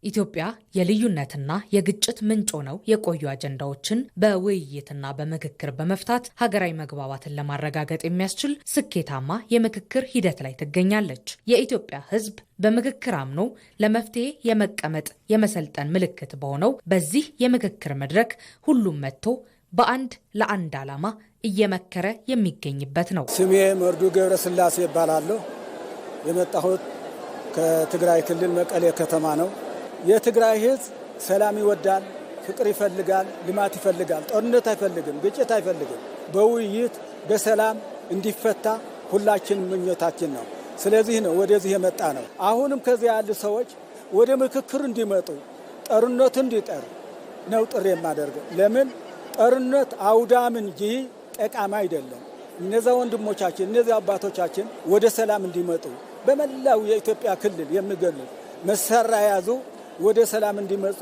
ኢትዮጵያ የልዩነትና የግጭት ምንጭ ሆነው የቆዩ አጀንዳዎችን በውይይትና በምክክር በመፍታት ሀገራዊ መግባባትን ለማረጋገጥ የሚያስችል ስኬታማ የምክክር ሂደት ላይ ትገኛለች። የኢትዮጵያ ሕዝብ በምክክር አምኖ ለመፍትሄ የመቀመጥ የመሰልጠን ምልክት በሆነው በዚህ የምክክር መድረክ ሁሉም መጥቶ በአንድ ለአንድ ዓላማ እየመከረ የሚገኝበት ነው። ስሜ መርዱ ገብረስላሴ ይባላለሁ። የመጣሁት ከትግራይ ክልል መቀሌ ከተማ ነው። የትግራይ ሕዝብ ሰላም ይወዳል፣ ፍቅር ይፈልጋል፣ ልማት ይፈልጋል። ጦርነት አይፈልግም፣ ግጭት አይፈልግም። በውይይት በሰላም እንዲፈታ ሁላችንም ምኞታችን ነው። ስለዚህ ነው ወደዚህ የመጣ ነው። አሁንም ከዚያ ያሉ ሰዎች ወደ ምክክር እንዲመጡ፣ ጦርነቱ እንዲጠር ነው ጥሪ የማደርገው። ለምን ጦርነት አውዳም እንጂ ጠቃሚ አይደለም። እነዚያ ወንድሞቻችን እነዚያ አባቶቻችን ወደ ሰላም እንዲመጡ በመላው የኢትዮጵያ ክልል የሚገኙ መሳሪያ ያዙ ወደ ሰላም እንዲመጡ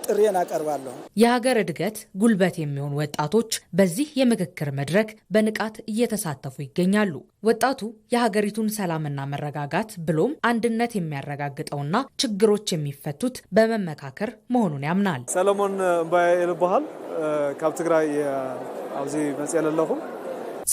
ጥሪን አቀርባለሁ። የሀገር እድገት ጉልበት የሚሆኑ ወጣቶች በዚህ የምክክር መድረክ በንቃት እየተሳተፉ ይገኛሉ። ወጣቱ የሀገሪቱን ሰላምና መረጋጋት ብሎም አንድነት የሚያረጋግጠውና ችግሮች የሚፈቱት በመመካከር መሆኑን ያምናል። ሰለሞን እምባይ ልበሃል ካብ ትግራይ ኣብዚ መጽ ያለለሁ።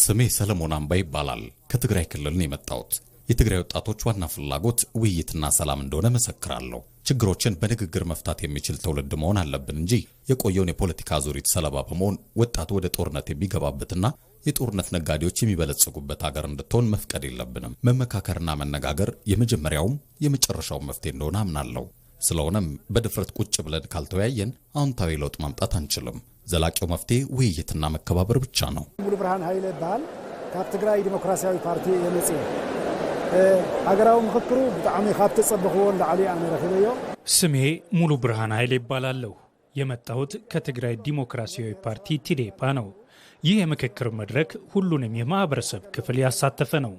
ስሜ ሰለሞን እምባይ ይባላል። ከትግራይ ክልል ነው የመጣሁት። የትግራይ ወጣቶች ዋና ፍላጎት ውይይትና ሰላም እንደሆነ መሰክራለሁ። ችግሮችን በንግግር መፍታት የሚችል ትውልድ መሆን አለብን እንጂ የቆየውን የፖለቲካ ዙሪት ሰለባ በመሆን ወጣቱ ወደ ጦርነት የሚገባበትና የጦርነት ነጋዴዎች የሚበለጽጉበት ሀገር እንድትሆን መፍቀድ የለብንም። መመካከርና መነጋገር የመጀመሪያውም የመጨረሻው መፍትሄ እንደሆነ አምናለሁ። ስለሆነም በድፍረት ቁጭ ብለን ካልተወያየን አዎንታዊ ለውጥ ማምጣት አንችልም። ዘላቂው መፍትሄ ውይይትና መከባበር ብቻ ነው። ሙሉ ብርሃን ኃይለ ይባል ካብ ትግራይ ዲሞክራሲያዊ ፓርቲ የመጽ ሀገራዊ ምክክሩ በጣም የካብተ ጸበኸው ለዓሊ አመረፈዮ። ስሜ ሙሉ ብርሃን ኃይለ ይባላለሁ። የመጣሁት ከትግራይ ዲሞክራሲያዊ ፓርቲ ቲዴፓ ነው። ይህ የምክክር መድረክ ሁሉንም የማህበረሰብ ክፍል ያሳተፈ ነው።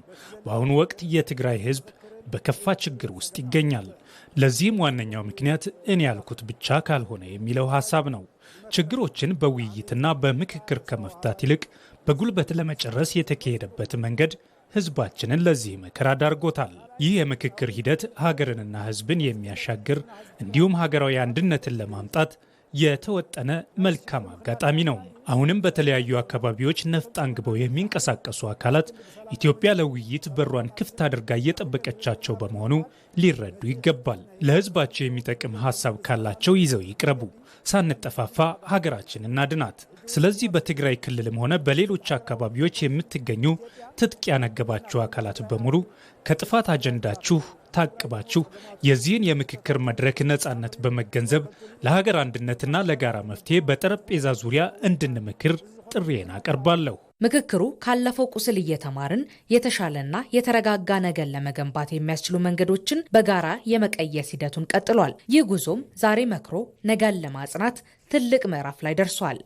በአሁኑ ወቅት የትግራይ ሕዝብ በከፋ ችግር ውስጥ ይገኛል። ለዚህም ዋነኛው ምክንያት እኔ ያልኩት ብቻ ካልሆነ የሚለው ሐሳብ ነው። ችግሮችን በውይይትና በምክክር ከመፍታት ይልቅ በጉልበት ለመጨረስ የተካሄደበት መንገድ ህዝባችንን ለዚህ መከራ ዳርጎታል። ይህ የምክክር ሂደት ሀገርንና ህዝብን የሚያሻግር እንዲሁም ሀገራዊ አንድነትን ለማምጣት የተወጠነ መልካም አጋጣሚ ነው። አሁንም በተለያዩ አካባቢዎች ነፍጥ አንግበው የሚንቀሳቀሱ አካላት ኢትዮጵያ ለውይይት በሯን ክፍት አድርጋ እየጠበቀቻቸው በመሆኑ ሊረዱ ይገባል። ለህዝባቸው የሚጠቅም ሀሳብ ካላቸው ይዘው ይቅረቡ። ሳንጠፋፋ ሀገራችንን እናድናት። ስለዚህ በትግራይ ክልልም ሆነ በሌሎች አካባቢዎች የምትገኙ ትጥቅ ያነገባችሁ አካላት በሙሉ ከጥፋት አጀንዳችሁ ታቅባችሁ የዚህን የምክክር መድረክ ነጻነት በመገንዘብ ለሀገር አንድነትና ለጋራ መፍትሄ በጠረጴዛ ዙሪያ እንድንመክር ጥሪዬን አቀርባለሁ። ምክክሩ ካለፈው ቁስል እየተማርን የተሻለና የተረጋጋ ነገር ለመገንባት የሚያስችሉ መንገዶችን በጋራ የመቀየስ ሂደቱን ቀጥሏል። ይህ ጉዞም ዛሬ መክሮ ነገን ለማጽናት ትልቅ ምዕራፍ ላይ ደርሷል።